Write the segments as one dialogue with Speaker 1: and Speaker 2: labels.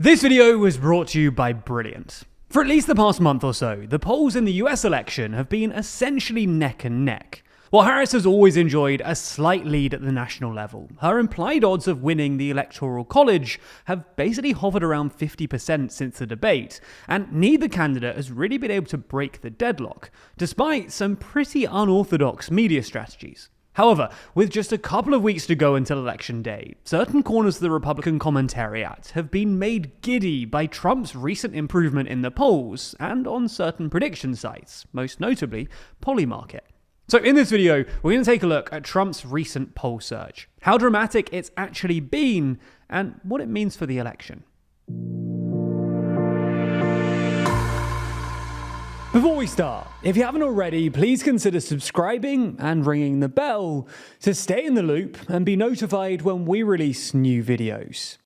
Speaker 1: This video was brought to you by Brilliant. For at least the past month or so, the polls in the US election have been essentially neck and neck. While Harris has always enjoyed a slight lead at the national level, her implied odds of winning the electoral college have basically hovered around 50% since the debate, and neither candidate has really been able to break the deadlock, despite some pretty unorthodox media strategies. However, with just a couple of weeks to go until Election Day, certain corners of the Republican commentariat have been made giddy by Trump's recent improvement in the polls and on certain prediction sites, most notably Polymarket. So in this video, we're going to take a look at Trump's recent poll surge, how dramatic it's actually been, and what it means for the election. Before we start, if you haven't already, please consider subscribing and ringing the bell to stay in the loop and be notified when we release new videos.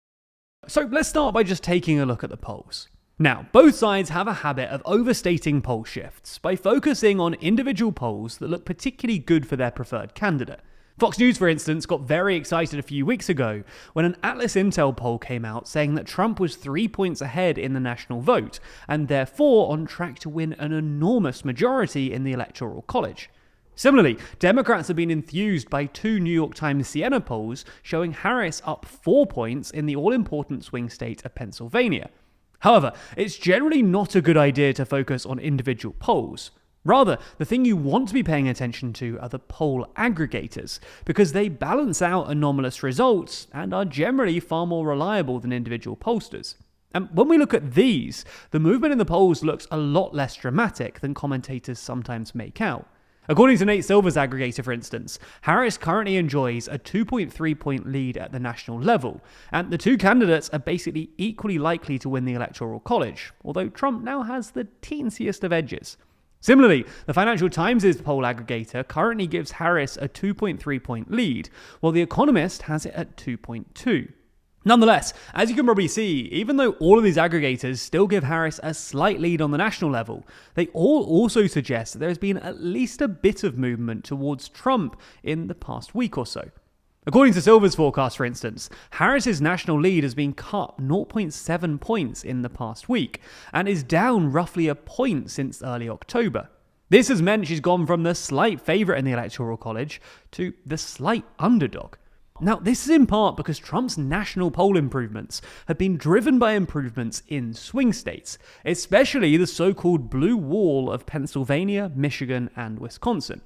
Speaker 1: So let's start by just taking a look at the polls. Now, both sides have a habit of overstating poll shifts by focusing on individual polls that look particularly good for their preferred candidate. Fox News, for instance, got very excited a few weeks ago when an Atlas Intel poll came out saying that Trump was 3 points ahead in the national vote and therefore on track to win an enormous majority in the electoral college. Similarly, Democrats have been enthused by two New York Times Siena polls showing Harris up 4 points in the all-important swing state of Pennsylvania. However, it's generally not a good idea to focus on individual polls. Rather, the thing you want to be paying attention to are the poll aggregators, because they balance out anomalous results and are generally far more reliable than individual pollsters. And when we look at these, the movement in the polls looks a lot less dramatic than commentators sometimes make out. According to Nate Silver's aggregator, for instance, Harris currently enjoys a 2.3-point lead at the national level, and the two candidates are basically equally likely to win the electoral college, although Trump now has the teensiest of edges. Similarly, the Financial Times' poll aggregator currently gives Harris a 2.3-point lead, while The Economist has it at 2.2. Nonetheless, as you can probably see, even though all of these aggregators still give Harris a slight lead on the national level, they all also suggest that there has been at least a bit of movement towards Trump in the past week or so. According to Silver's forecast, for instance, Harris's national lead has been cut 0.7 points in the past week and is down roughly a point since early October. This has meant she's gone from the slight favourite in the electoral college to the slight underdog. Now, this is in part because Trump's national poll improvements have been driven by improvements in swing states, especially the so-called blue wall of Pennsylvania, Michigan, and Wisconsin.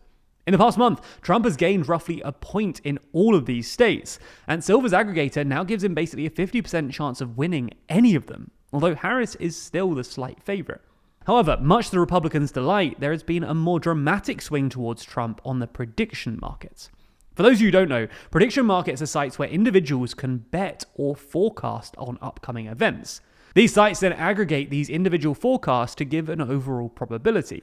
Speaker 1: In the past month, Trump has gained roughly a point in all of these states, and Silver's aggregator now gives him basically a 50% chance of winning any of them, although Harris is still the slight favourite. However, much to the Republicans' delight, there has been a more dramatic swing towards Trump on the prediction markets. For those of you who don't know, prediction markets are sites where individuals can bet or forecast on upcoming events. These sites then aggregate these individual forecasts to give an overall probability.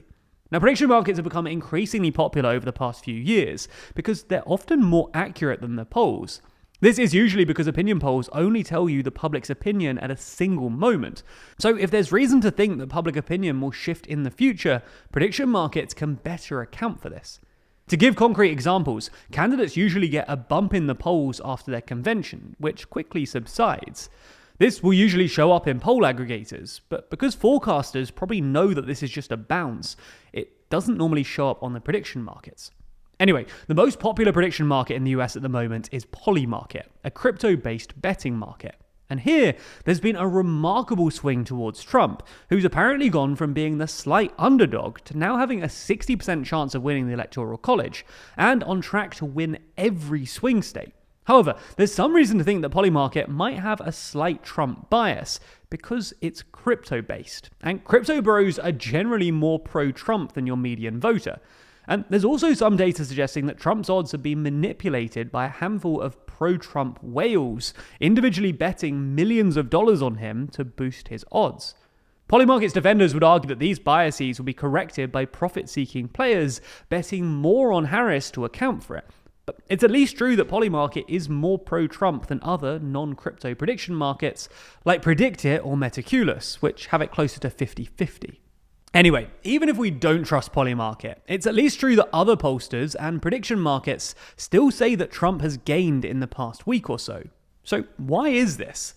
Speaker 1: Now, prediction markets have become increasingly popular over the past few years because they're often more accurate than the polls. This is usually because opinion polls only tell you the public's opinion at a single moment. So if there's reason to think that public opinion will shift in the future, prediction markets can better account for this. To give concrete examples, candidates usually get a bump in the polls after their convention, which quickly subsides. This will usually show up in poll aggregators, but because forecasters probably know that this is just a bounce, it doesn't normally show up on the prediction markets. Anyway, the most popular prediction market in the US at the moment is Polymarket, a crypto-based betting market. And here, there's been a remarkable swing towards Trump, who's apparently gone from being the slight underdog to now having a 60% chance of winning the electoral college, and on track to win every swing state. However, there's some reason to think that Polymarket might have a slight Trump bias because it's crypto-based, and crypto bros are generally more pro-Trump than your median voter. And there's also some data suggesting that Trump's odds have been manipulated by a handful of pro-Trump whales, individually betting millions of dollars on him to boost his odds. Polymarket's defenders would argue that these biases will be corrected by profit-seeking players betting more on Harris to account for it. But it's at least true that Polymarket is more pro-Trump than other non-crypto prediction markets like Predictit or Metaculus, which have it closer to 50-50. Anyway, even if we don't trust Polymarket, it's at least true that other pollsters and prediction markets still say that Trump has gained in the past week or so. So why is this?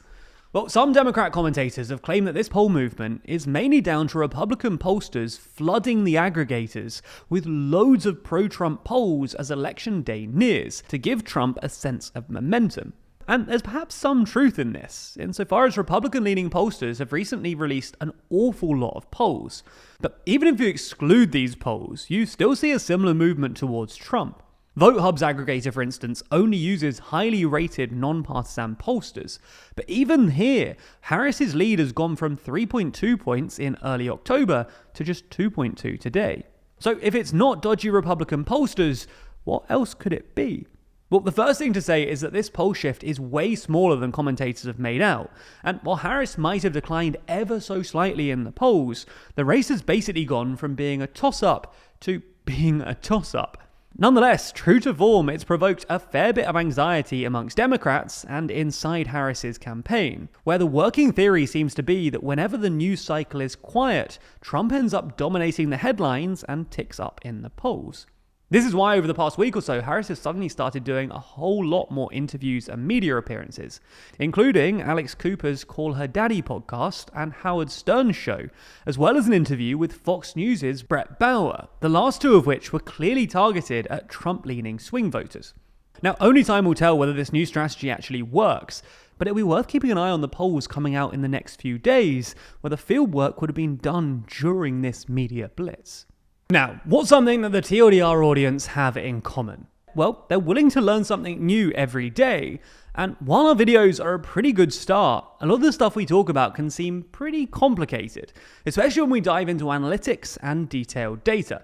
Speaker 1: Well, some Democrat commentators have claimed that this poll movement is mainly down to Republican pollsters flooding the aggregators with loads of pro-Trump polls as election day nears to give Trump a sense of momentum. And there's perhaps some truth in this, insofar as Republican-leaning pollsters have recently released an awful lot of polls. But even if you exclude these polls, you still see a similar movement towards Trump. VoteHub's aggregator, for instance, only uses highly rated non-partisan pollsters. But even here, Harris's lead has gone from 3.2 points in early October to just 2.2 today. So if it's not dodgy Republican pollsters, what else could it be? Well, the first thing to say is that this poll shift is way smaller than commentators have made out. And while Harris might have declined ever so slightly in the polls, the race has basically gone from being a toss-up to being a toss-up. Nonetheless, true to form, it's provoked a fair bit of anxiety amongst Democrats and inside Harris's campaign, where the working theory seems to be that whenever the news cycle is quiet, Trump ends up dominating the headlines and ticks up in the polls. This is why over the past week or so, Harris has suddenly started doing a whole lot more interviews and media appearances, including Alex Cooper's Call Her Daddy podcast and Howard Stern's show, as well as an interview with Fox News' Brett Bauer, the last two of which were clearly targeted at Trump-leaning swing voters. Now, only time will tell whether this new strategy actually works, but it'll be worth keeping an eye on the polls coming out in the next few days, where the field work would have been done during this media blitz. Now, what's something that the TLDR audience have in common? Well, they're willing to learn something new every day, and while our videos are a pretty good start, a lot of the stuff we talk about can seem pretty complicated, especially when we dive into analytics and detailed data.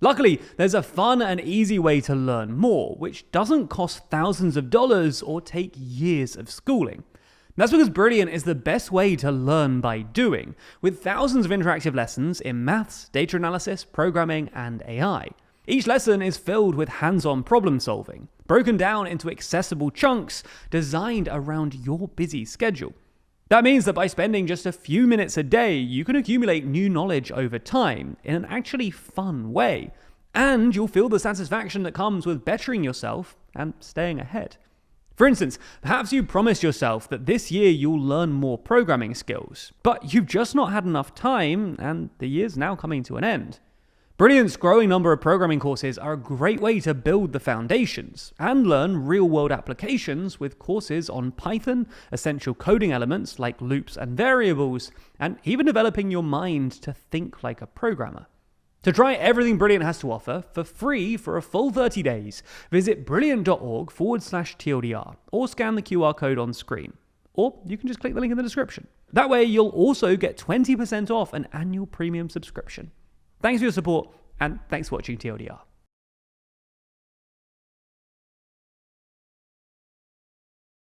Speaker 1: Luckily, there's a fun and easy way to learn more, which doesn't cost thousands of dollars or take years of schooling. That's because Brilliant is the best way to learn by doing, with thousands of interactive lessons in maths, data analysis, programming, and AI. Each lesson is filled with hands-on problem solving, broken down into accessible chunks designed around your busy schedule. That means that by spending just a few minutes a day, you can accumulate new knowledge over time in an actually fun way, and you'll feel the satisfaction that comes with bettering yourself and staying ahead. For instance, perhaps you promised yourself that this year you'll learn more programming skills, but you've just not had enough time, and the year's now coming to an end. Brilliant's growing number of programming courses are a great way to build the foundations and learn real-world applications with courses on Python, essential coding elements like loops and variables, and even developing your mind to think like a programmer. To try everything Brilliant has to offer for free for a full 30 days, visit brilliant.org/TLDR or scan the QR code on screen. Or you can just click the link in the description. That way you'll also get 20% off an annual premium subscription. Thanks for your support, and thanks for watching TLDR.